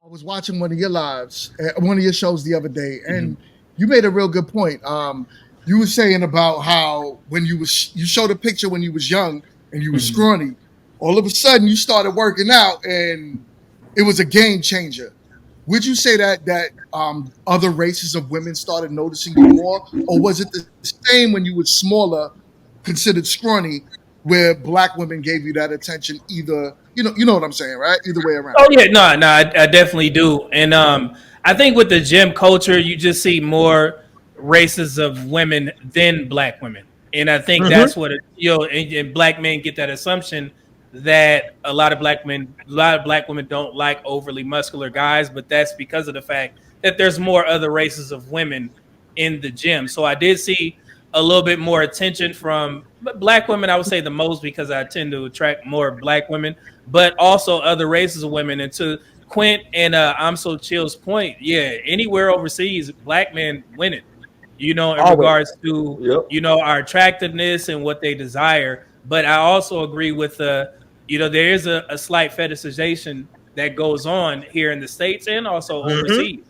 I was watching one of your lives, one of your shows the other day, and you made a real good point. You were saying about how when you showed a picture when you was young and you were scrawny, all of a sudden you started working out and it was a game changer. Would you say that other races of women started noticing you more, or was it the same when you were smaller, considered scrawny, where black women gave you that attention? Either you know what I'm saying, right? Either way around. Oh yeah, no, I definitely do, and I think with the gym culture, you just see more races of women than black women, and I think that's what and black men get that assumption that a lot of black women don't like overly muscular guys, but that's because of the fact that there's more other races of women in the gym. So I did see a little bit more attention from black women. I would say the most because I tend to attract more black women, but also other races of women. And to Quint and I'm So Chill's point, yeah, anywhere overseas, black men winning, in regards to, our attractiveness and what they desire. But I also agree with there is a slight fetishization that goes on here in the States and also overseas.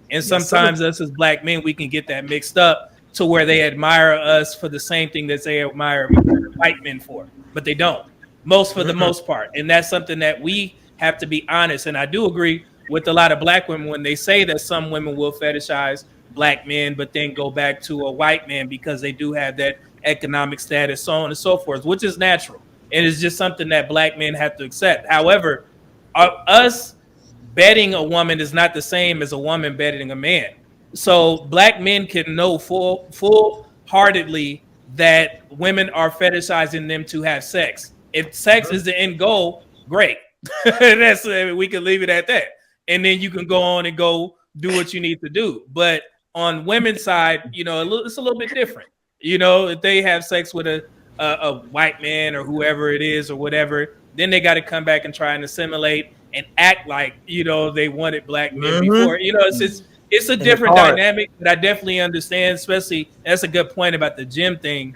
And sometimes us as black men, we can get that mixed up to where they admire us for the same thing that they admire white men for, but they don't. For the most part, and that's something that we have to be honest. And I do agree with a lot of black women when they say that some women will fetishize black men, but then go back to a white man because they do have that economic status, so on and so forth, which is natural, and it's just something that black men have to accept. However, us betting a woman is not the same as a woman betting a man. So black men can know full-heartedly that women are fetishizing them to have sex. If sex is the end goal, great. We can leave it at that. And then you can go on and go do what you need to do. But on women's side, it's a little bit different. If they have sex with a white man or whoever it is or whatever, then they got to come back and try and assimilate and act like, they wanted black men before. It's a different dynamic, but I definitely understand, especially that's a good point about the gym thing.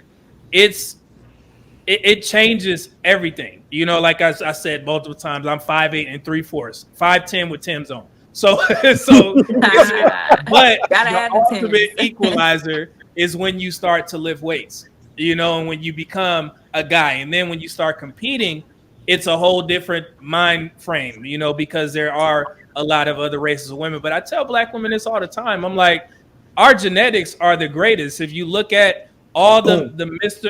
It changes everything. Like I said multiple times, I'm 5'8" and 3/4, 5'10" with Tim's on. So but the ultimate equalizer is when you start to lift weights, and when you become a guy. And then when you start competing, it's a whole different mind frame, because there are a lot of other races of women. But I tell black women this all the time. I'm like, our genetics are the greatest. If you look at all the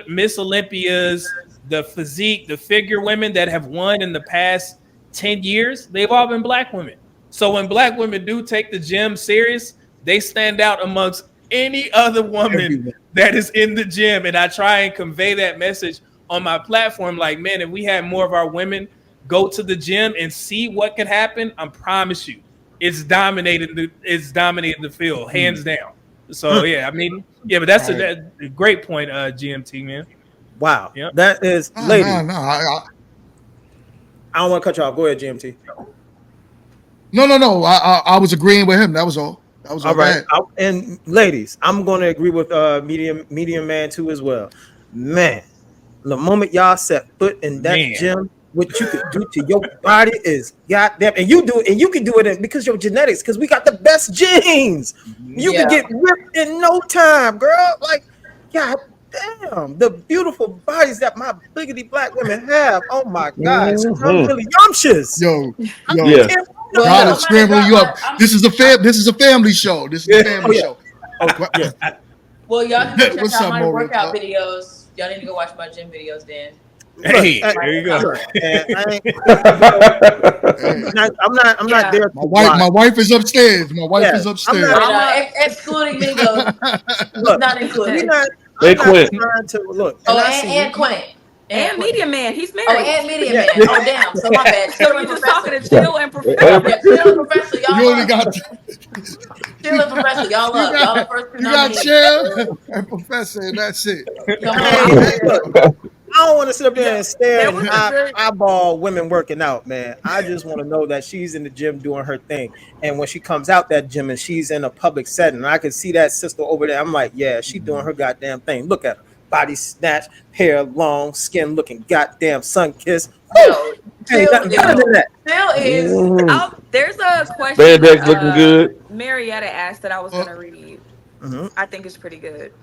Miss Olympias, the physique, the figure women that have won in the past 10 years, they've all been black women. So when black women do take the gym serious, they stand out amongst any other woman that is in the gym. And I try and convey that message on my platform. Like, man, if we had more of our women go to the gym and see what could happen, I promise you, it's dominated the field, hands down. So but that's a great point, GMT, man. Wow, that is, ladies. I don't want to cut you off. Go ahead, GMT. No. I was agreeing with him. That was all. All right. And ladies, I'm going to agree with medium man too as well. Man, the moment y'all set foot in that gym, what you could do to your body is goddamn, and you can do it because your genetics, because we got the best genes. You can get ripped in no time, girl. Like, god damn, the beautiful bodies that my biggity black women have. Oh my god, I'm really yumptious. Yo. God is scrambling you up. This is a family show. This is a family show. Well, y'all can go check out my workout videos. Y'all need to go watch my gym videos, then. Hey, there you go. I'm not there. My wife is upstairs. Excluding Mingo. Not included. They quit. Look. And Quint. And Medium Man, he's married. And Medium Man. Oh, damn. So my bad. So we're just talking to Chill and Professor. Chill and Professor, y'all. You only got Chill and Professor, y'all love. Y'all the first. You got Chill and Professor, and that's it. I don't want to sit up there and stare and eyeball women working out, man. I just want to know that she's in the gym doing her thing. And when she comes out that gym and she's in a public setting, I can see that sister over there. I'm like, yeah, she doing her goddamn thing. Look at her. Body snatched, hair long, skin looking goddamn sun kissed. Yo, Hey, Still nothing better than is. that. Still is. There's a question Bandag's looking that good. Marietta asked that I was gonna read. Mm-hmm. I think it's pretty good.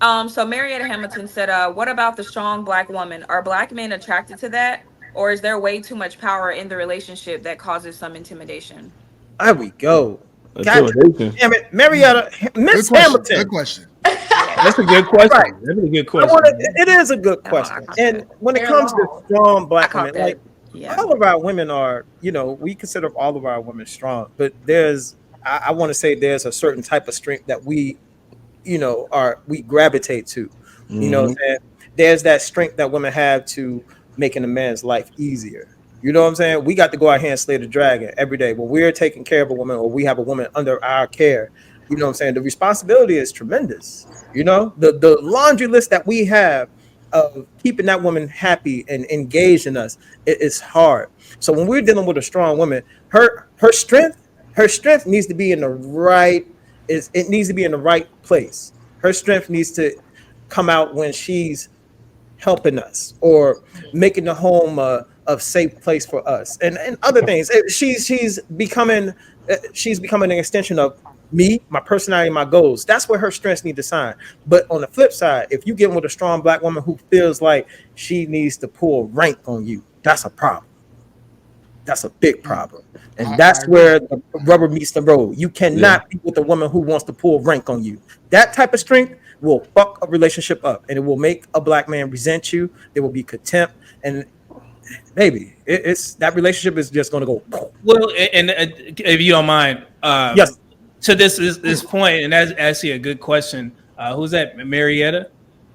So Marietta Hamilton said, "What about the strong black woman? Are black men attracted to that, or is there way too much power in the relationship that causes some intimidation?" There we go. God Intimidation. damn it, Marietta, Good Miss question. Good Hamilton. question. That's a good question. Right. That's a good I want question. to. It is a good Oh, I question. caught And that. when it They're comes to long. strong I black caught women, like that. Yeah. all of our women are, we consider all of our women strong, but I want to say there's a certain type of strength that we gravitate to. You know what I'm Mm-hmm. saying? There's that strength that women have to making a man's life easier. You know what I'm saying? We got to go out here and slay the dragon every day. When we're taking care of a woman or we have a woman under our care, you know what I'm saying? The responsibility is tremendous. The laundry list that we have of keeping that woman happy and engaged in us, it's hard. So when we're dealing with a strong woman, her strength needs to be in the right it needs to be in the right place. Her strength needs to come out when she's helping us or making the home a safe place for us and other things. She's becoming an extension of me, my personality, my goals. That's where her strengths need to shine. But on the flip side, if you get with a strong black woman who feels like she needs to pull rank on you, that's a problem. That's a big problem. And I that's agree. where the rubber meets the road. You Yeah. cannot be with a woman who wants to pull rank on you. That type of strength will fuck a relationship up and it will make a black man resent you. There will be contempt. And maybe it's that relationship is just going to go. Well, and if you don't mind, Yes. to this point, and that's actually a good question. Who's that, Marietta?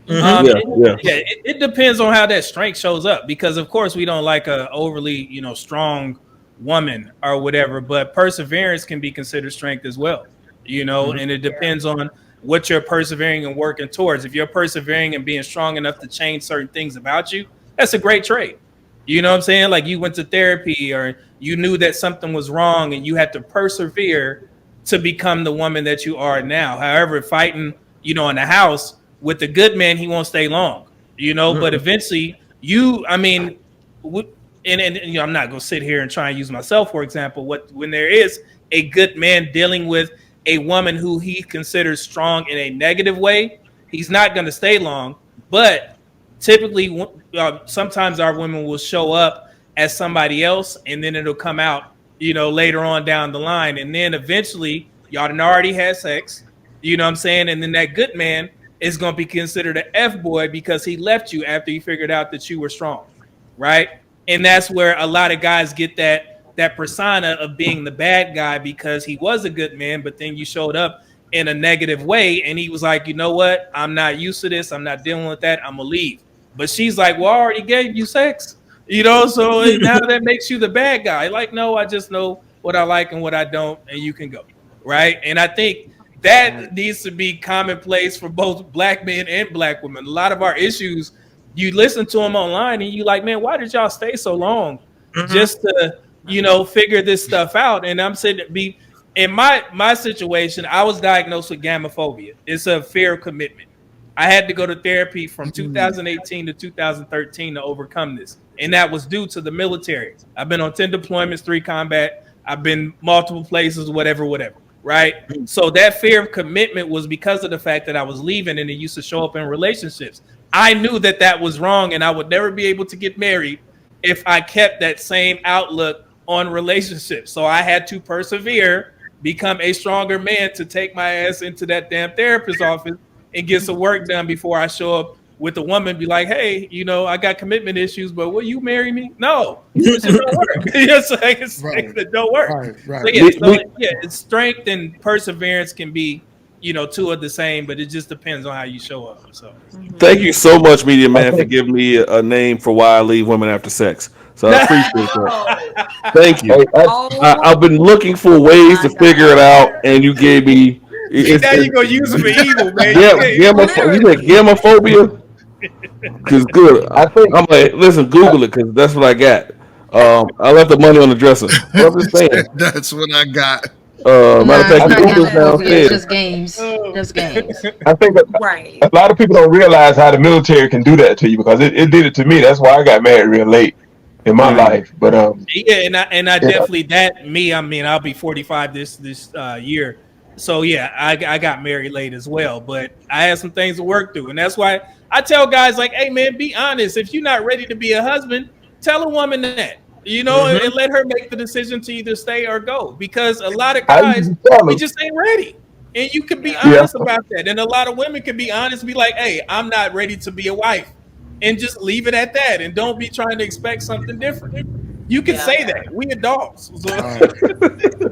Mm-hmm. Yeah. Yeah. It depends on how that strength shows up because, of course, we don't like a overly, strong woman or whatever. But perseverance can be considered strength as well, Mm-hmm. and it depends on what you're persevering and working towards. If you're persevering and being strong enough to change certain things about you, that's a great trait. You know what I'm saying? Like you went to therapy or you knew that something was wrong and you had to persevere to become the woman that you are now. However, fighting, in the house with the good man, he won't stay long, but Mm-hmm. eventually and I'm not going to sit here and try and use myself, for example, when there is a good man dealing with a woman who he considers strong in a negative way, he's not going to stay long, but typically sometimes our women will show up as somebody else and then it'll come out later on down the line and then eventually y'all done already had sex, you know what I'm saying, and then that good man is going to be considered an F-boy because he left you after he figured out that you were strong, right? And that's where a lot of guys get that persona of being the bad guy because he was a good man, but then you showed up in a negative way and he was like, you know what, I'm not used to this, I'm not dealing with that, I'm gonna leave. But she's like, well, I already gave you sex, so now that makes you the bad guy. Like, no, I just know what I like and what I don't, and you can go, right? And I think that needs to be commonplace for both black men and black women. A lot of our issues, you listen to them online and you like, man, why did y'all stay so long Mm-hmm. just to, figure this stuff out? And I'm saying in my situation, I was diagnosed with gamophobia. It's a fear of commitment. I had to go to therapy from 2018 to 2013 to overcome this. And that was due to the military. I've been on 10 deployments, 3 combat. I've been multiple places, whatever, right? So that fear of commitment was because of the fact that I was leaving and it used to show up in relationships. I knew that was wrong and I would never be able to get married if I kept that same outlook on relationships. So I had to persevere, become a stronger man to take my ass into that damn therapist's office and get some work done before I show up with a woman, be like, hey, I got commitment issues, but will you marry me? No. So it don't work. It don't work. Right. So it's strength and perseverance can be, two of the same, but it just depends on how you show up. So Thank you so much, Media Man, for giving me a name for why I leave women after sex. So I appreciate that. Thank you. Oh I've been looking for ways my to figure it God. out, and you gave me. now you're gonna use it for evil, man. You said gamophobia? Because good. I think I'm like, listen, Google it because that's what I got. I left the money on the dresser. But I'm just saying. That's what I got. Matter of nah, fact, it's the not Google's gamophobia. It's downstairs. just games. Just games. I think Right. a lot of people don't realize how the military can do that to you because it did it to me. That's why I got married real late. in my life. But yeah, and I definitely that me. I mean, I'll be 45 this year. So yeah, I got married late as well, but I had some things to work through, and that's why I tell guys like, hey man, be honest. If you're not ready to be a husband, tell a woman that, and let her make the decision to either stay or go. Because a lot of I guys, usually tell we them, just ain't ready, and you can be yeah, honest about that. And a lot of women can be honest, be like, hey, I'm not ready to be a wife, and just leave it at that, and don't be trying to expect something different. You can say that. We adults. So.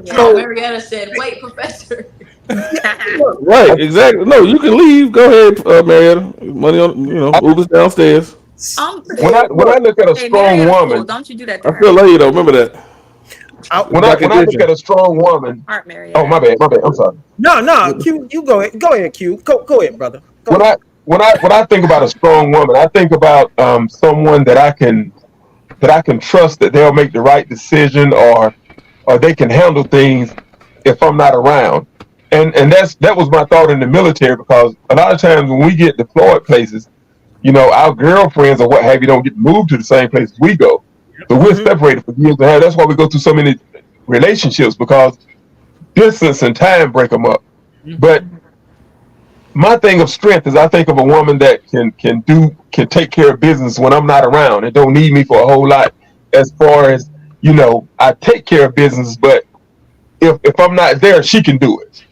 Yeah, Marietta said, "Wait, Professor." Right, exactly. No, you can leave. Go ahead, Marietta. Money on, Uber's downstairs. when I look at a Hey, strong Marietta's cool. woman, Don't you do that to I her. feel like you don't remember that. when I look at a strong woman, Art oh Marietta. my bad, I'm sorry. No, Q, you go ahead, Q. Go ahead, brother. Go When ahead. I think about a strong woman, I think about someone that I can trust that they'll make the right decision, or they can handle things if I'm not around. And that was my thought in the military, because a lot of times when we get deployed places, our girlfriends or what have you don't get moved to the same places we go. So we're separated for years and a half. That's why we go through so many relationships, because distance and time break them up. But my thing of strength is, I think of a woman that can take care of business when I'm not around and don't need me for a whole lot. As far as, I take care of business, but if I'm not there, she can do it.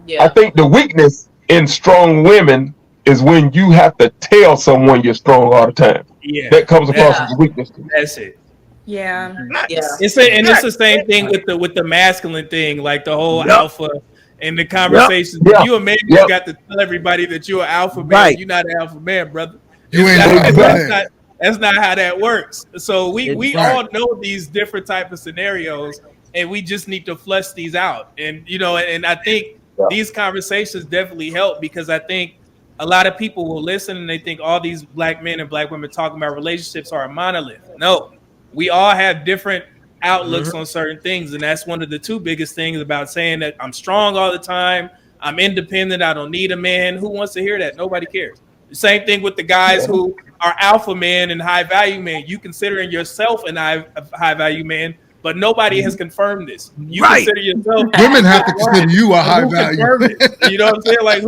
Yeah. I think the weakness in strong women is when you have to tell someone you're strong all the time. Yeah, That comes across as a weakness to me. That's it. Yeah. Yeah. It's the same thing with the masculine thing, like the whole alpha and the conversations. Yeah. You a man, you got to tell everybody that you're an alpha man. Right. You're not an alpha man, brother. You ain't no alpha man. That's not how that works. So we all know these different type of scenarios, and we just need to flush these out. And and I think these conversations definitely help, because I think a lot of people will listen and they think all these black men and black women talking about relationships are a monolith. No, we all have different outlooks on certain things, and that's one of the two biggest things about saying that I'm strong all the time, I'm independent, I don't need a man. Who wants to hear that? Nobody cares. The same thing with the guys who are alpha man and high value man. You considering yourself a high value man, but nobody has confirmed this. You consider yourself. Women have to consider you a high value. You know what I'm saying? Like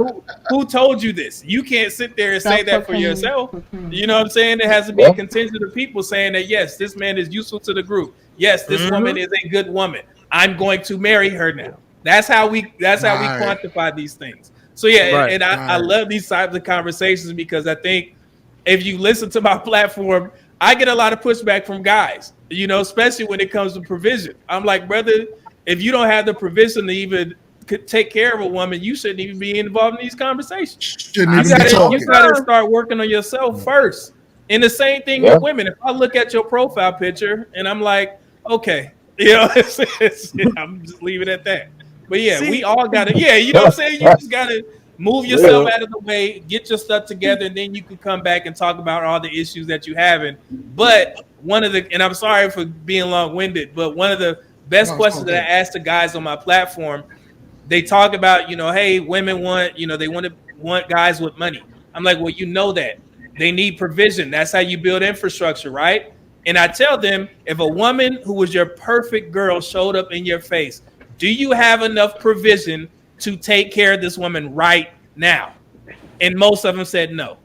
who told you this? You can't sit there and say that for yourself. You know what I'm saying? It has to be a contingent of people saying that yes, this man is useful to the group. Yes, this woman is a good woman. I'm going to marry her now. That's how we quantify these things. So yeah, and I love these types of conversations, because I think if you listen to my platform, I get a lot of pushback from guys, especially when it comes to provision. I'm like, brother, if you don't have the provision to even take care of a woman, you shouldn't even be involved in these conversations. You got to start working on yourself first. And the same thing with women. If I look at your profile picture and I'm like, okay, I'm just leaving it at that. But yeah, we all got to, you know what I'm saying? You just got to move yourself out of the way, get your stuff together, and then you can come back and talk about all the issues that you having. But and I'm sorry for being long-winded, but one of the best questions that I ask the guys on my platform, they talk about, hey, women want, they want guys with money. I'm like, well, that. They need provision. That's how you build infrastructure, right? And I tell them, if a woman who was your perfect girl showed up in your face, do you have enough provision to take care of this woman right now? And most of them said no.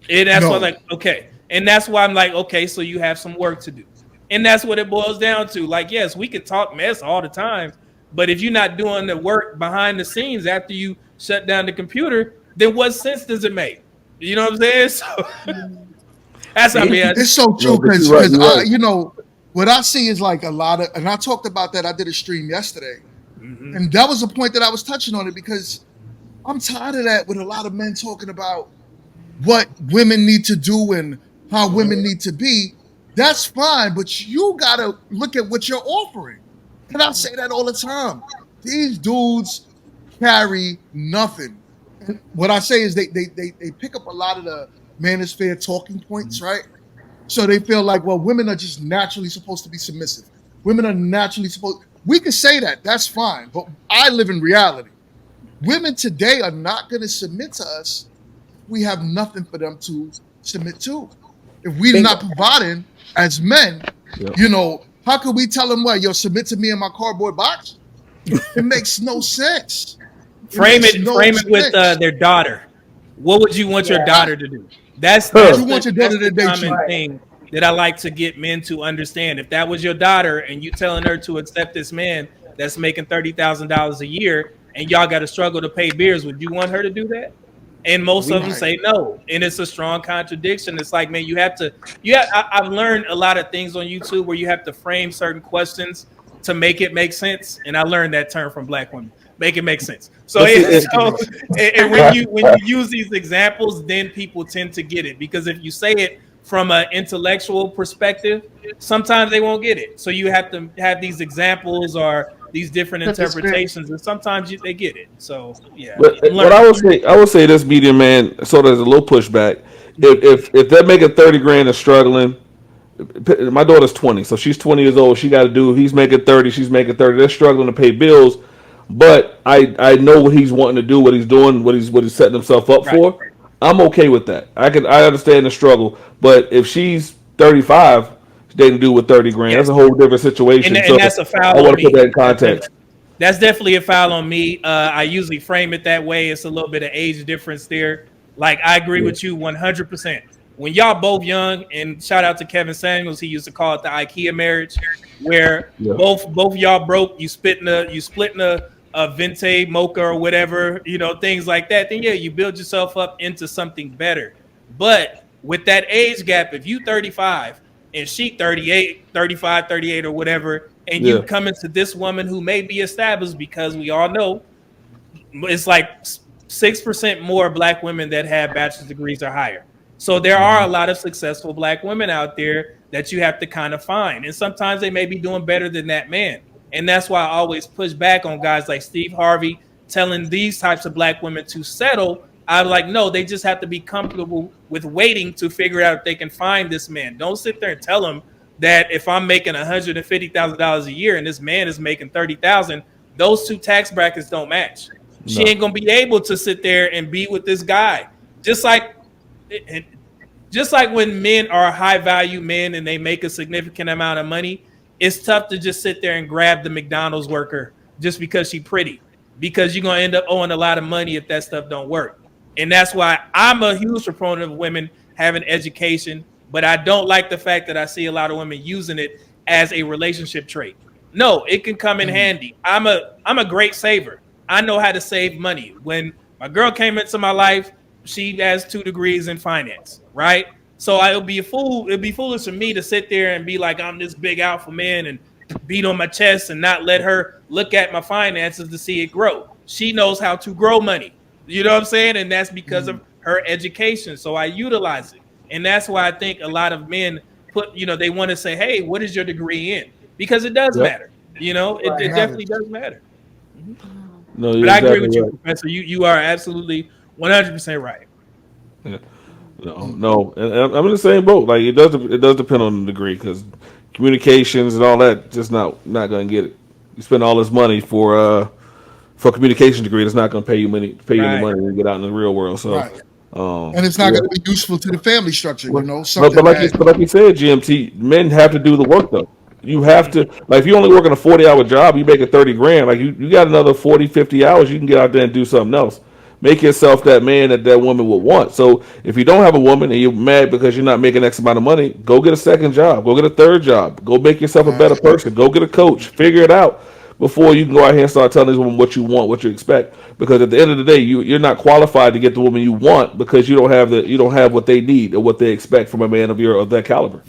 And that's why I'm like, okay. And that's why I'm like, okay, so you have some work to do. And that's what it boils down to. Like, yes, we could talk mess all the time, but if you're not doing the work behind the scenes after you shut down the computer, then what sense does it make? You know what I'm saying? So that's how it's so true, because what I see is like a lot of, and I talked about that. I did a stream yesterday, and that was a point that I was touching on it, because I'm tired of that with a lot of men talking about what women need to do and how women need to be. That's fine, but you gotta look at what you're offering. And I say that all the time. These dudes carry nothing. And what I say is they pick up a lot of the manosphere talking points, right? So they feel like, well, women are just naturally supposed to be submissive. Women are naturally supposed. We can say that. That's fine. But I live in reality. Women today are not going to submit to us. We have nothing for them to submit to. If we're not providing as men, Yep. You know, how could we tell them what? Yo, submit to me in my cardboard box? It makes no sense. Frame it with their daughter. What would you want your daughter to do? That's the common thing that I like to get men to understand. If that was your daughter and you telling her to accept this man that's making $30,000 a year and y'all got to struggle to pay bills, would you want her to do that? And most of them say no, and it's a strong contradiction. It's like, man, I've learned a lot of things on YouTube where you have to frame certain questions to make it make sense, and I learned that term from Black women. Make it make sense. So, and when you use these examples, then people tend to get it, because if you say it from an intellectual perspective, sometimes they won't get it. So you have to have these examples or these different interpretations, and sometimes they get it. So yeah. But I would say this, Media Man. So there's a little pushback. If they're making 30 grand and struggling, my daughter's 20, so she's 20 years old. She got to do. He's making 30. She's making 30. They're struggling to pay bills, but I know what he's wanting to do, what he's doing, what he's setting himself up for. I'm okay with that. I understand the struggle, but if she's 35. They can do with 30 grand. That's a whole different situation. And so that's a foul. I want to put that in context. That's definitely a foul on me. I usually frame it that way. It's a little bit of age difference there. Like, I agree with you 100%. When y'all both young, and shout out to Kevin Samuels, he used to call it the IKEA marriage, where both y'all broke. You splitting a venti mocha or whatever, things like that. Then you build yourself up into something better. But with that age gap, if you 35 and she 38, 35, 38 or whatever, and you come into this woman who may be established, because we all know it's like 6% more Black women that have bachelor's degrees or higher. So there are a lot of successful Black women out there that you have to kind of find. And sometimes they may be doing better than that man. And that's why I always push back on guys like Steve Harvey telling these types of Black women to settle. I'm like, no, they just have to be comfortable with waiting to figure out if they can find this man. Don't sit there and tell them that if I'm making $150,000 a year and this man is making $30,000, those two tax brackets don't match. No. She ain't gonna be able to sit there and be with this guy. Just like when men are high value men and they make a significant amount of money, it's tough to just sit there and grab the McDonald's worker just because she's pretty, because you're gonna end up owing a lot of money if that stuff don't work. And that's why I'm a huge proponent of women having education, but I don't like the fact that I see a lot of women using it as a relationship trait. No, it can come in handy. I'm a great saver. I know how to save money. When my girl came into my life, she has 2 degrees in finance, right? So it'd be foolish for me to sit there and be like, I'm this big alpha man and beat on my chest and not let her look at my finances to see it grow. She knows how to grow money. You know what I'm saying? And that's because of her education. So I utilize it. And that's why I think a lot of men they want to say, hey, what is your degree in? Because it does matter. It definitely does matter. No, but I agree with you, Professor. You are absolutely 100% right. Yeah. No. And I'm in the same boat. Like, it does depend on the degree, because communications and all that, just not going to get it. You spend all this money for a communication degree, it's not going to pay you any money when you get out in the real world. So, and it's not going to be useful to the family structure, But like you said, GMT, men have to do the work though. You have to, like, if you only working a 40-hour job, you making 30 grand. Like, you got another 40, 50 hours, you can get out there and do something else. Make yourself that man that woman would want. So if you don't have a woman and you're mad because you're not making X amount of money, go get a second job. Go get a third job. Go make yourself a better person. Go get a coach. Figure it out before you can go out here and start telling this woman what you want, what you expect. Because at the end of the day, you're not qualified to get the woman you want, because you don't have what they need or what they expect from a man of their caliber.